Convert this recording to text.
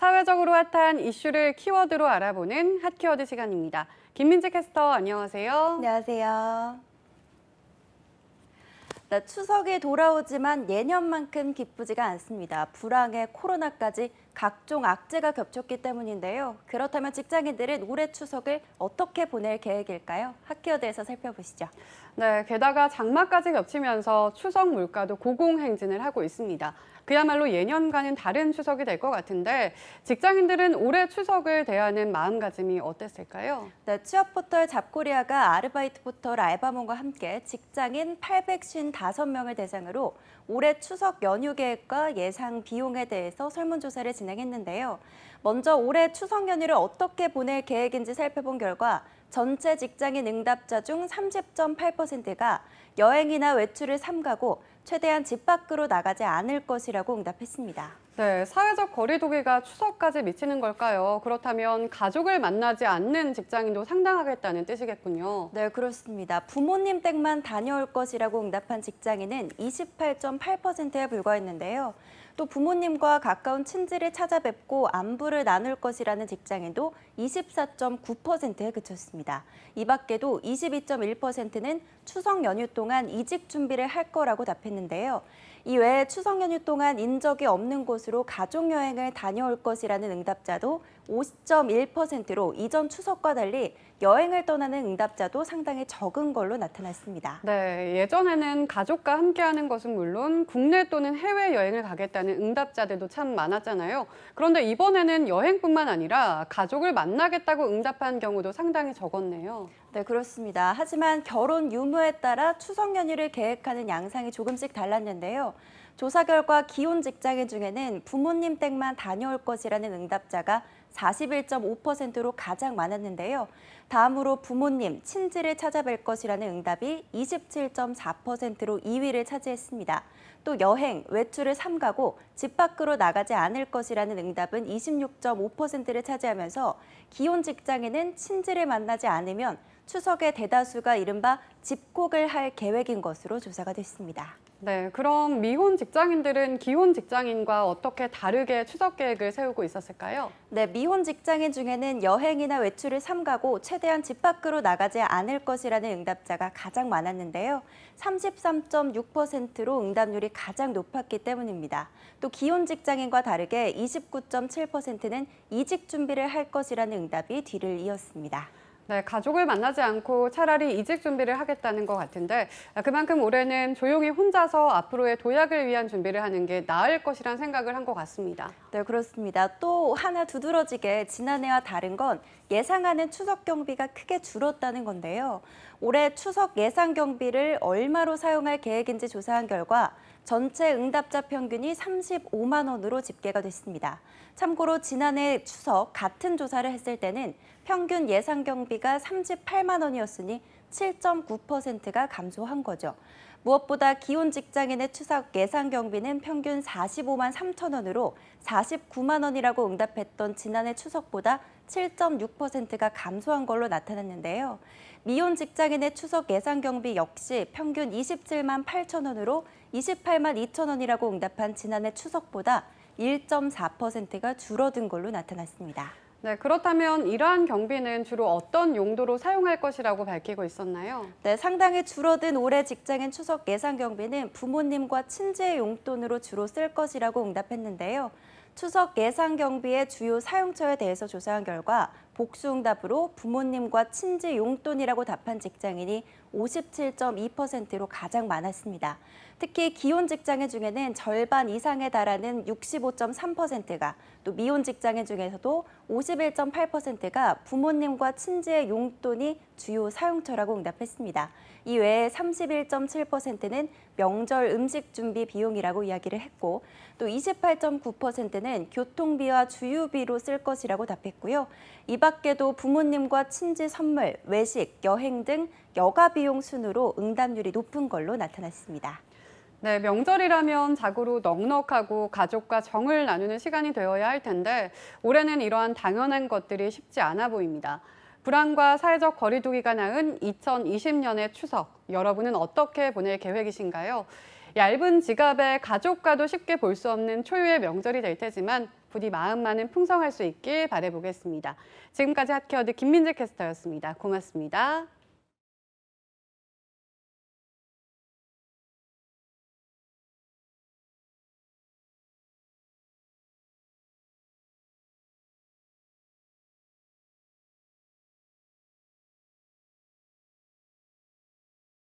사회적으로 핫한 이슈를 키워드로 알아보는 핫키워드 시간입니다. 김민지 캐스터 안녕하세요. 안녕하세요. 네, 추석이 돌아오지만 예년만큼 기쁘지가 않습니다. 불황에 코로나까지 각종 악재가 겹쳤기 때문인데요. 그렇다면 직장인들은 올해 추석을 어떻게 보낼 계획일까요? 핫키워드에서 살펴보시죠. 네, 게다가 장마까지 겹치면서 추석 물가도 고공행진을 하고 있습니다. 그야말로 예년과는 다른 추석이 될 것 같은데 직장인들은 올해 추석을 대하는 마음가짐이 어땠을까요? 네, 취업포털 잡코리아가 아르바이트 포털 알바몬과 함께 직장인 855명을 대상으로 올해 추석 연휴 계획과 예상 비용에 대해서 설문조사를 진행했는데요. 먼저 올해 추석 연휴를 어떻게 보낼 계획인지 살펴본 결과 전체 직장인 응답자 중 30.8%가 여행이나 외출을 삼가고 최대한 집 밖으로 나가지 않을 것이라고 응답했습니다. 네, 사회적 거리 두기가 추석까지 미치는 걸까요? 그렇다면 가족을 만나지 않는 직장인도 상당하겠다는 뜻이겠군요. 네, 그렇습니다. 부모님 댁만 다녀올 것이라고 응답한 직장인은 28.8%에 불과했는데요. 또 부모님과 가까운 친지를 찾아뵙고 안부를 나눌 것이라는 직장인도 24.9%에 그쳤습니다. 이 밖에도 22.1%는 추석 연휴 동안 이직 준비를 할 거라고 답했는데요. 이외에 추석 연휴 동안 인적이 없는 곳으로 가족여행을 다녀올 것이라는 응답자도 50.1%로 이전 추석과 달리 여행을 떠나는 응답자도 상당히 적은 걸로 나타났습니다. 네, 예전에는 가족과 함께하는 것은 물론 국내 또는 해외여행을 가겠다는 응답자들도 참 많았잖아요. 그런데 이번에는 여행뿐만 아니라 가족을 만나겠다고 응답한 경우도 상당히 적었네요. 네, 그렇습니다. 하지만 결혼 유무에 따라 추석 연휴를 계획하는 양상이 조금씩 달랐는데요. 조사 결과 기혼 직장인 중에는 부모님 댁만 다녀올 것이라는 응답자가 41.5%로 가장 많았는데요. 다음으로 부모님, 친지를 찾아뵐 것이라는 응답이 27.4%로 2위를 차지했습니다. 또 여행, 외출을 삼가고 집 밖으로 나가지 않을 것이라는 응답은 26.5%를 차지하면서 기혼 직장인은 친지를 만나지 않으면 추석의 대다수가 이른바 집콕을 할 계획인 것으로 조사가 됐습니다. 네, 그럼 미혼 직장인들은 기혼 직장인과 어떻게 다르게 추석 계획을 세우고 있었을까요? 네, 미혼 직장인 중에는 여행이나 외출을 삼가고 최대한 집 밖으로 나가지 않을 것이라는 응답자가 가장 많았는데요. 33.6%로 응답률이 가장 높았기 때문입니다. 또 기혼 직장인과 다르게 29.7%는 이직 준비를 할 것이라는 응답이 뒤를 이었습니다. 네, 가족을 만나지 않고 차라리 이직 준비를 하겠다는 것 같은데 그만큼 올해는 조용히 혼자서 앞으로의 도약을 위한 준비를 하는 게 나을 것이란 생각을 한 것 같습니다. 네, 그렇습니다. 또 하나 두드러지게 지난해와 다른 건 예상하는 추석 경비가 크게 줄었다는 건데요. 올해 추석 예상 경비를 얼마로 사용할 계획인지 조사한 결과 전체 응답자 평균이 35만 원으로 집계가 됐습니다. 참고로 지난해 추석 같은 조사를 했을 때는 평균 예상 경비가 38만 원이었으니 7.9%가 감소한 거죠. 무엇보다 기혼 직장인의 추석 예상 경비는 평균 45만 3천 원으로 49만 원이라고 응답했던 지난해 추석보다 7.6%가 감소한 걸로 나타났는데요. 미혼 직장인의 추석 예상 경비 역시 평균 27만 8천 원으로 28만 2천 원이라고 응답한 지난해 추석보다 1.4%가 줄어든 걸로 나타났습니다. 네, 그렇다면 이러한 경비는 주로 어떤 용도로 사용할 것이라고 밝히고 있었나요? 네, 상당히 줄어든 올해 직장인 추석 예상 경비는 부모님과 친지의 용돈으로 주로 쓸 것이라고 응답했는데요. 추석 예상 경비의 주요 사용처에 대해서 조사한 결과 복수응답으로 부모님과 친지 용돈이라고 답한 직장인이 57.2%로 가장 많았습니다. 특히 기혼 직장인 중에는 절반 이상에 달하는 65.3%가 또 미혼 직장인 중에서도 51.8%가 부모님과 친지의 용돈이 주요 사용처라고 응답했습니다. 이외에 31.7%는 명절 음식 준비 비용이라고 이야기를 했고 또 28.9%는 교통비와 주유비로 쓸 것이라고 답했고요. 이 밖에도 부모님과 친지 선물, 외식, 여행 등 여가 비용 순으로 응답률이 높은 걸로 나타났습니다. 네, 명절이라면 자고로 넉넉하고 가족과 정을 나누는 시간이 되어야 할 텐데 올해는 이러한 당연한 것들이 쉽지 않아 보입니다. 불안과 사회적 거리 두기가 낳은 2020년의 추석, 여러분은 어떻게 보낼 계획이신가요? 얇은 지갑에 가족과도 쉽게 볼 수 없는 초유의 명절이 될 테지만 부디 마음만은 풍성할 수 있길 바라보겠습니다. 지금까지 핫케어드 김민재 캐스터였습니다. 고맙습니다.